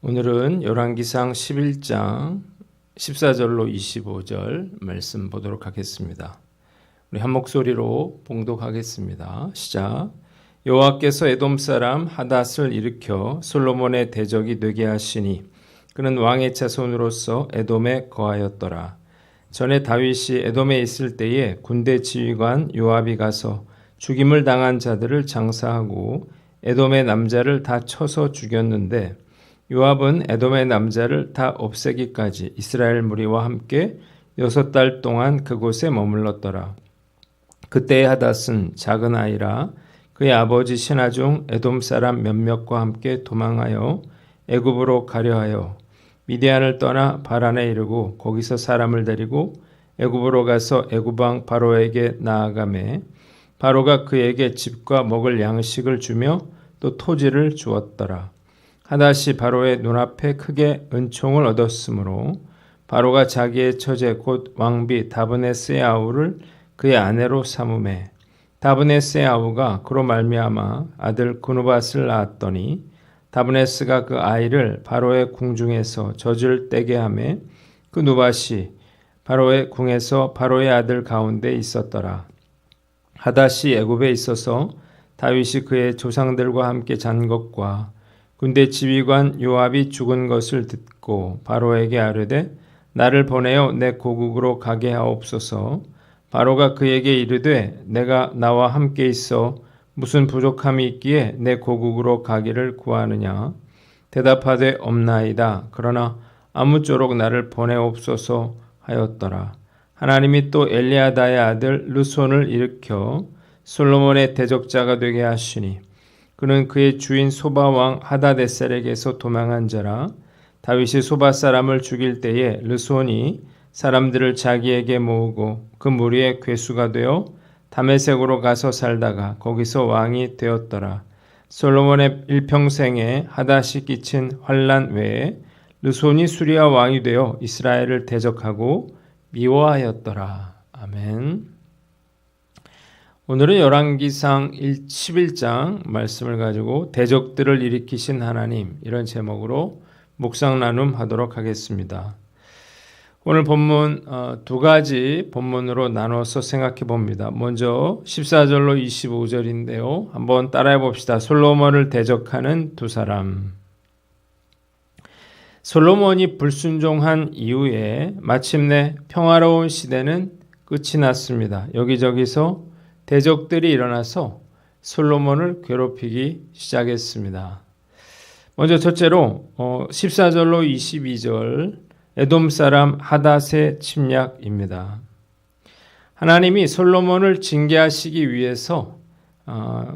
오늘은 열왕기상 11장 14절로 25절 말씀 보도록 하겠습니다. 우리 한 목소리로 봉독하겠습니다. 시작. 여호와께서 에돔 사람 하닷을 일으켜 솔로몬의 대적이 되게 하시니 그는 왕의 자손으로서 에돔에 거하였더라. 전에 다윗이 에돔에 있을 때에 군대 지휘관 요압이 가서 죽임을 당한 자들을 장사하고 에돔의 남자를 다 쳐서 죽였는데 요압은 에돔의 남자를 다 없애기까지 이스라엘 무리와 함께 6달 동안 그곳에 머물렀더라. 그때의 하닷은 작은 아이라 그의 아버지 신하 중 에돔 사람 몇몇과 함께 도망하여 애굽으로 가려하여 미디안을 떠나 바란에 이르고 거기서 사람을 데리고 애굽으로 가서 애굽 왕 바로에게 나아가매 바로가 그에게 집과 먹을 양식을 주며 또 토지를 주었더라. 하닷이 바로의 눈앞에 크게 은총을 얻었으므로 바로가 자기의 처제 곧 왕비 다브네스의 아우를 그의 아내로 삼으매 다브네스의 아우가 그로 말미암아 아들 그누밧을 낳았더니 다브네스가 그 아이를 바로의 궁중에서 젖을 떼게 하매 그 누밧이 바로의 궁에서 바로의 아들 가운데 있었더라. 하닷이 애굽에 있어서 다윗이 그의 조상들과 함께 잔 것과 군대 지휘관 요압이 죽은 것을 듣고 바로에게 아뢰되 나를 보내어 내 고국으로 가게 하옵소서. 바로가 그에게 이르되 내가 나와 함께 있어 무슨 부족함이 있기에 내 고국으로 가기를 구하느냐. 대답하되 없나이다. 그러나 아무쪼록 나를 보내옵소서 하였더라. 하나님이 또 엘리아다의 아들 르손을 일으켜 솔로몬의 대적자가 되게 하시니 그는 그의 주인 소바 왕 하다데셀에게서 도망한 자라. 다윗이 소바 사람을 죽일 때에 르손이 사람들을 자기에게 모으고 그 무리의 괴수가 되어 다메섹으로 가서 살다가 거기서 왕이 되었더라. 솔로몬의 일평생에 하닷이 끼친 환난 외에 르손이 수리아 왕이 되어 이스라엘을 대적하고 미워하였더라. 아멘. 오늘은 열왕기상 11장 말씀을 가지고 대적들을 일으키신 하나님, 이런 제목으로 묵상 나눔하도록 하겠습니다. 오늘 본문 두 가지 본문으로 나눠서 생각해 봅니다. 먼저 14절로 25절인데요. 한번 따라해 봅시다. 솔로몬을 대적하는 두 사람. 솔로몬이 불순종한 이후에 마침내 평화로운 시대는 끝이 났습니다. 여기저기서 대적들이 일어나서 솔로몬을 괴롭히기 시작했습니다. 먼저 첫째로 14절로 22절 에돔 사람 하닷의 침략입니다. 하나님이 솔로몬을 징계하시기 위해서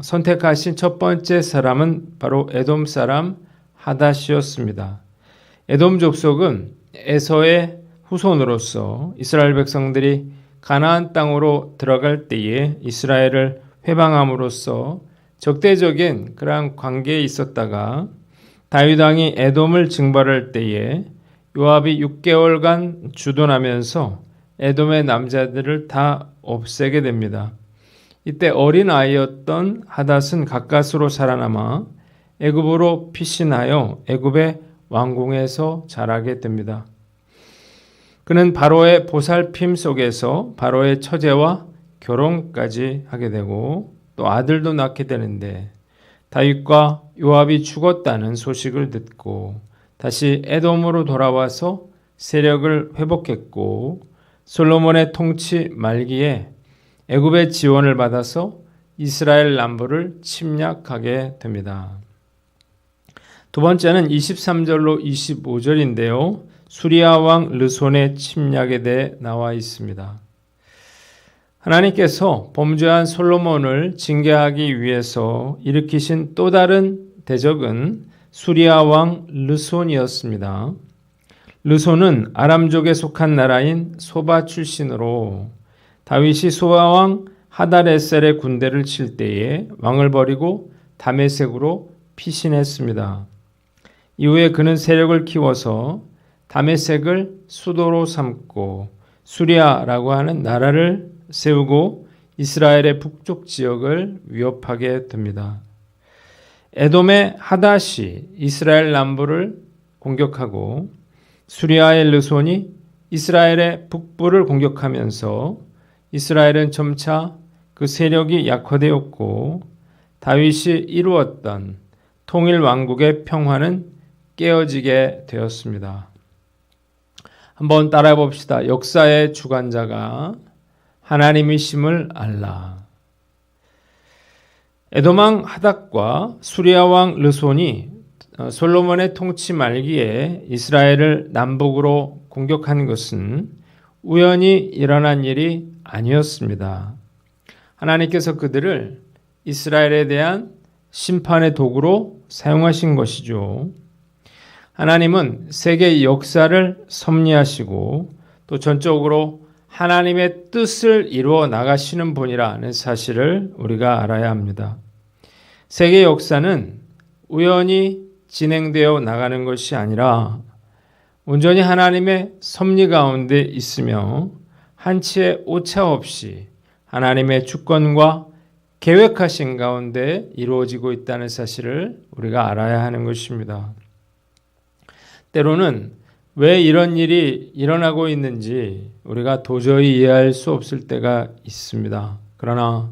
선택하신 첫 번째 사람은 바로 에돔 사람 하닷이었습니다. 에돔 족속은 에서의 후손으로서 이스라엘 백성들이 가나안 땅으로 들어갈 때에 이스라엘을 회방함으로써 적대적인 그러한 관계에 있었다가 다윗 왕이 에돔을 징벌할 때에 요압이 6개월간 주둔하면서 에돔의 남자들을 다 없애게 됩니다. 이때 어린 아이였던 하닷은 가까스로 살아남아 애굽으로 피신하여 애굽의 왕궁에서 자라게 됩니다. 그는 바로의 보살핌 속에서 바로의 처제와 결혼까지 하게 되고 또 아들도 낳게 되는데 다윗과 요압이 죽었다는 소식을 듣고 다시 에돔으로 돌아와서 세력을 회복했고 솔로몬의 통치 말기에 애굽의 지원을 받아서 이스라엘 남부를 침략하게 됩니다. 두 번째는 23절로 25절인데요. 수리아 왕 르손의 침략에 대해 나와 있습니다. 하나님께서 범죄한 솔로몬을 징계하기 위해서 일으키신 또 다른 대적은 수리아 왕 르손이었습니다. 르손은 아람족에 속한 나라인 소바 출신으로 다윗이 소바 왕 하닷에셀의 군대를 칠 때에 왕을 버리고 다메섹으로 피신했습니다. 이후에 그는 세력을 키워서 다메섹을 수도로 삼고 수리아라고 하는 나라를 세우고 이스라엘의 북쪽 지역을 위협하게 됩니다. 에돔의 하닷이 이스라엘 남부를 공격하고 수리아의 르손이 이스라엘의 북부를 공격하면서 이스라엘은 점차 그 세력이 약화되었고 다윗이 이루었던 통일 왕국의 평화는 깨어지게 되었습니다. 한번 따라해 봅시다. 역사의 주관자가 하나님이심을 알라. 에돔왕 하닷과 수리아 왕 르손이 솔로몬의 통치 말기에 이스라엘을 남북으로 공격한 것은 우연히 일어난 일이 아니었습니다. 하나님께서 그들을 이스라엘에 대한 심판의 도구로 사용하신 것이죠. 하나님은 세계 역사를 섭리하시고 또 전적으로 하나님의 뜻을 이루어 나가시는 분이라는 사실을 우리가 알아야 합니다. 세계 역사는 우연히 진행되어 나가는 것이 아니라 온전히 하나님의 섭리 가운데 있으며 한치의 오차 없이 하나님의 주권과 계획하신 가운데 이루어지고 있다는 사실을 우리가 알아야 하는 것입니다. 때로는 왜 이런 일이 일어나고 있는지 우리가 도저히 이해할 수 없을 때가 있습니다. 그러나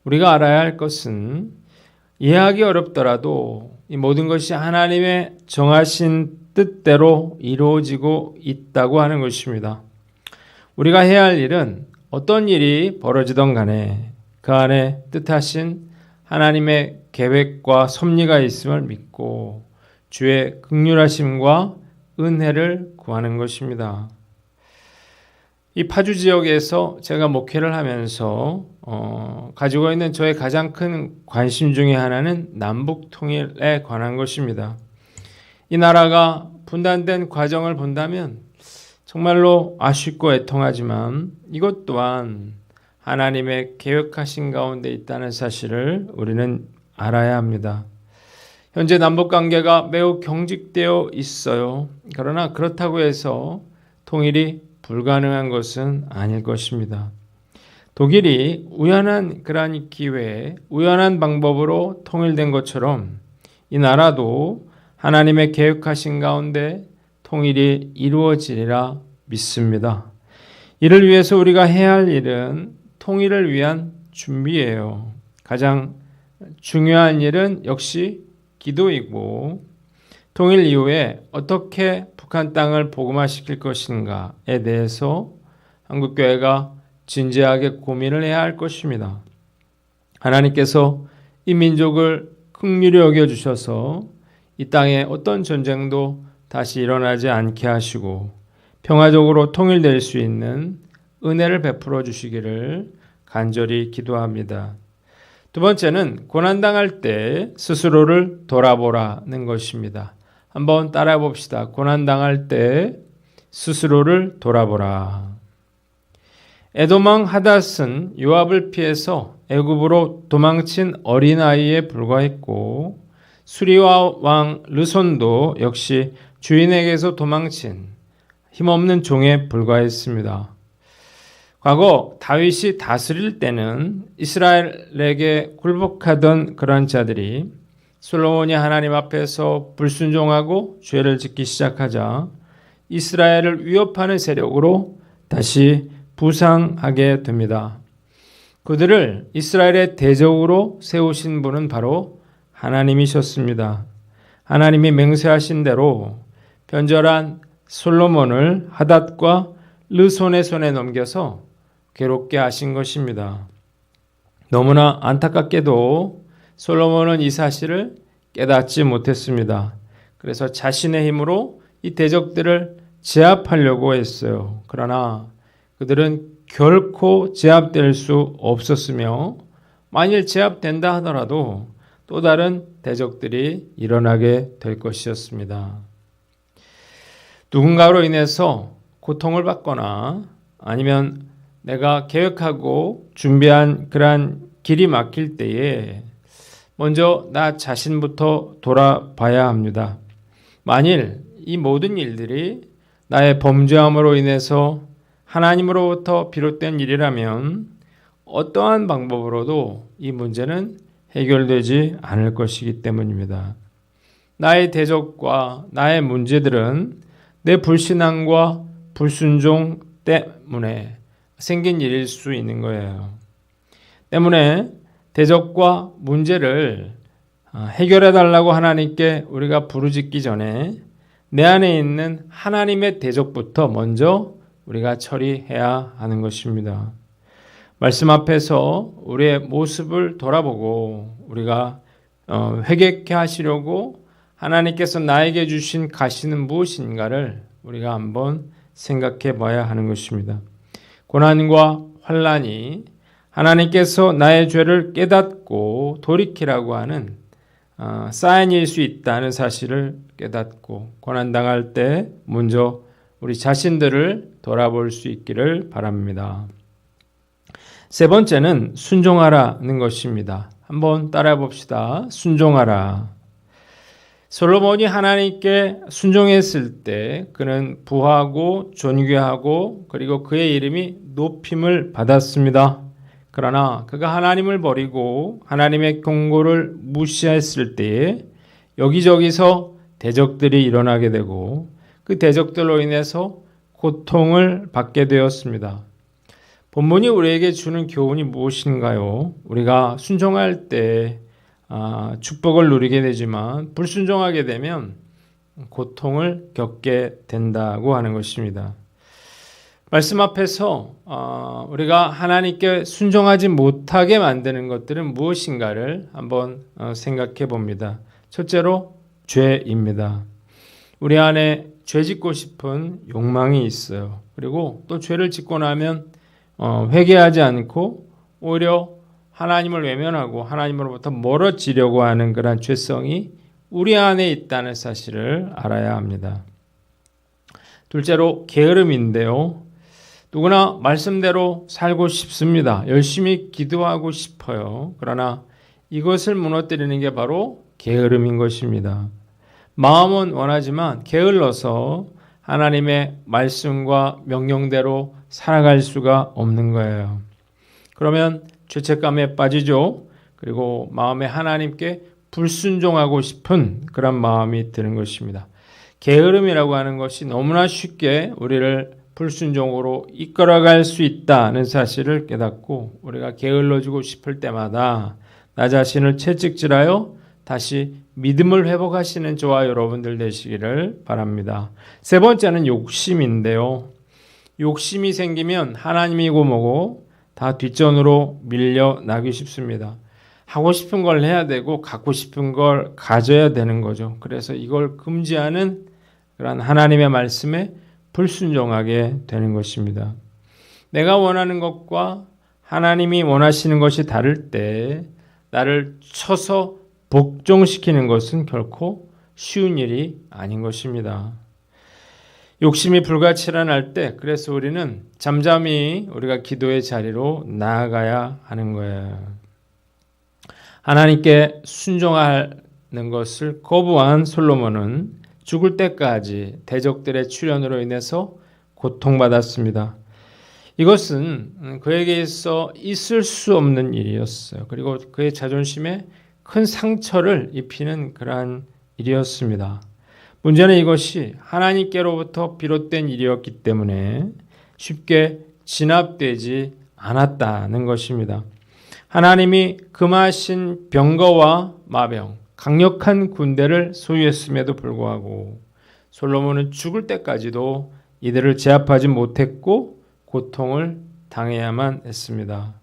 우리가 알아야 할 것은 이해하기 어렵더라도 이 모든 것이 하나님의 정하신 뜻대로 이루어지고 있다고 하는 것입니다. 우리가 해야 할 일은 어떤 일이 벌어지던 간에 그 안에 뜻하신 하나님의 계획과 섭리가 있음을 믿고 주의 긍휼하심과 은혜를 구하는 것입니다. 이 파주 지역에서 제가 목회를 하면서 가지고 있는 저의 가장 큰 관심 중에 하나는 남북 통일에 관한 것입니다. 이 나라가 분단된 과정을 본다면 정말로 아쉽고 애통하지만 이것 또한 하나님의 계획하신 가운데 있다는 사실을 우리는 알아야 합니다. 현재 남북관계가 매우 경직되어 있어요. 그러나 그렇다고 해서 통일이 불가능한 것은 아닐 것입니다. 독일이 우연한 그러한 기회에 우연한 방법으로 통일된 것처럼 이 나라도 하나님의 계획하신 가운데 통일이 이루어지리라 믿습니다. 이를 위해서 우리가 해야 할 일은 통일을 위한 준비예요. 가장 중요한 일은 역시 기도이고 통일 이후에 어떻게 북한 땅을 복음화시킬 것인가에 대해서 한국교회가 진지하게 고민을 해야 할 것입니다. 하나님께서 이 민족을 긍휼히 여겨주셔서 이 땅에 어떤 전쟁도 다시 일어나지 않게 하시고 평화적으로 통일될 수 있는 은혜를 베풀어 주시기를 간절히 기도합니다. 두 번째는 고난당할 때 스스로를 돌아보라는 것입니다. 한번 따라해 봅시다. 고난당할 때 스스로를 돌아보라. 에돔왕 하닷은 요압을 피해서 애굽으로 도망친 어린아이에 불과했고 수리아 왕 르손도 역시 주인에게서 도망친 힘없는 종에 불과했습니다. 과거 다윗이 다스릴 때는 이스라엘에게 굴복하던 그런 자들이 솔로몬이 하나님 앞에서 불순종하고 죄를 짓기 시작하자 이스라엘을 위협하는 세력으로 다시 부상하게 됩니다. 그들을 이스라엘의 대적으로 세우신 분은 바로 하나님이셨습니다. 하나님이 맹세하신 대로 변절한 솔로몬을 하닷과 르손의 손에 넘겨서 괴롭게 하신 것입니다. 너무나 안타깝게도 솔로몬은 이 사실을 깨닫지 못했습니다. 그래서 자신의 힘으로 이 대적들을 제압하려고 했어요. 그러나 그들은 결코 제압될 수 없었으며 만일 제압된다 하더라도 또 다른 대적들이 일어나게 될 것이었습니다. 누군가로 인해서 고통을 받거나 아니면 내가 계획하고 준비한 그러한 길이 막힐 때에 먼저 나 자신부터 돌아봐야 합니다. 만일 이 모든 일들이 나의 범죄함으로 인해서 하나님으로부터 비롯된 일이라면 어떠한 방법으로도 이 문제는 해결되지 않을 것이기 때문입니다. 나의 대적과 나의 문제들은 내 불신앙과 불순종 때문에 생긴 일일 수 있는 거예요. 때문에 대적과 문제를 해결해 달라고 하나님께 우리가 부르짖기 전에 내 안에 있는 하나님의 대적부터 먼저 우리가 처리해야 하는 것입니다. 말씀 앞에서 우리의 모습을 돌아보고 우리가 회개케 하시려고 하나님께서 나에게 주신 가시는 무엇인가를 우리가 한번 생각해 봐야 하는 것입니다. 고난과 환난이 하나님께서 나의 죄를 깨닫고 돌이키라고 하는 사인일 수 있다는 사실을 깨닫고 고난당할 때 먼저 우리 자신들을 돌아볼 수 있기를 바랍니다. 세 번째는 순종하라는 것입니다. 한번 따라해 봅시다. 순종하라. 솔로몬이 하나님께 순종했을 때 그는 부하고 존귀하고 그리고 그의 이름이 높임을 받았습니다. 그러나 그가 하나님을 버리고 하나님의 경고를 무시했을 때에 여기저기서 대적들이 일어나게 되고 그 대적들로 인해서 고통을 받게 되었습니다. 본문이 우리에게 주는 교훈이 무엇인가요? 우리가 순종할 때 축복을 누리게 되지만 불순종하게 되면 고통을 겪게 된다고 하는 것입니다. 말씀 앞에서 우리가 하나님께 순종하지 못하게 만드는 것들은 무엇인가를 한번 생각해 봅니다. 첫째로 죄입니다. 우리 안에 죄 짓고 싶은 욕망이 있어요. 그리고 또 죄를 짓고 나면 회개하지 않고 오히려 하나님을 외면하고 하나님으로부터 멀어지려고 하는 그런 죄성이 우리 안에 있다는 사실을 알아야 합니다. 둘째로 게으름인데요. 누구나 말씀대로 살고 싶습니다. 열심히 기도하고 싶어요. 그러나 이것을 무너뜨리는 게 바로 게으름인 것입니다. 마음은 원하지만 게을러서 하나님의 말씀과 명령대로 살아갈 수가 없는 거예요. 그러면 죄책감에 빠지죠. 그리고 마음에 하나님께 불순종하고 싶은 그런 마음이 드는 것입니다. 게으름이라고 하는 것이 너무나 쉽게 우리를 불순종으로 이끌어갈 수 있다는 사실을 깨닫고 우리가 게을러지고 싶을 때마다 나 자신을 채찍질하여 다시 믿음을 회복하시는 저와 여러분들 되시기를 바랍니다. 세 번째는 욕심인데요. 욕심이 생기면 하나님이고 뭐고 다 뒷전으로 밀려나기 쉽습니다. 하고 싶은 걸 해야 되고 갖고 싶은 걸 가져야 되는 거죠. 그래서 이걸 금지하는 그런 하나님의 말씀에 불순종하게 되는 것입니다. 내가 원하는 것과 하나님이 원하시는 것이 다를 때 나를 쳐서 복종시키는 것은 결코 쉬운 일이 아닌 것입니다. 욕심이 불가치란할 때 그래서 우리는 잠잠히 우리가 기도의 자리로 나아가야 하는 거예요. 하나님께 순종하는 것을 거부한 솔로몬은 죽을 때까지 대적들의 출현으로 인해서 고통받았습니다. 이것은 그에게 있어 있을 수 없는 일이었어요. 그리고 그의 자존심에 큰 상처를 입히는 그러한 일이었습니다. 문제는 이것이 하나님께로부터 비롯된 일이었기 때문에 쉽게 진압되지 않았다는 것입니다. 하나님이 금하신 병거와 마병, 강력한 군대를 소유했음에도 불구하고 솔로몬은 죽을 때까지도 이들을 제압하지 못했고 고통을 당해야만 했습니다.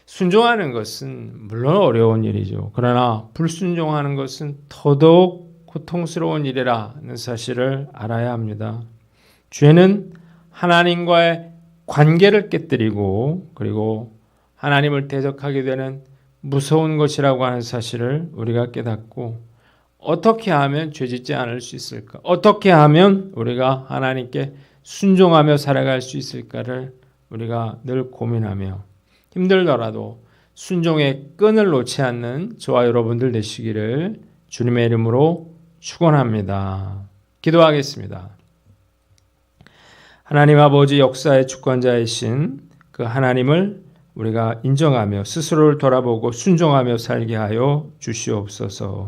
순종하는 것은 물론 어려운 일이죠. 그러나 불순종하는 것은 더더욱 고통스러운 일이라는 사실을 알아야 합니다. 죄는 하나님과의 관계를 깨뜨리고 그리고 하나님을 대적하게 되는 무서운 것이라고 하는 사실을 우리가 깨닫고 어떻게 하면 죄짓지 않을 수 있을까? 어떻게 하면 우리가 하나님께 순종하며 살아갈 수 있을까를 우리가 늘 고민하며 힘들더라도 순종의 끈을 놓지 않는 저와 여러분들 되시기를 주님의 이름으로 축원합니다. 기도하겠습니다. 하나님 아버지 역사의 주권자이신 그 하나님을 우리가 인정하며 스스로를 돌아보고 순종하며 살게 하여 주시옵소서.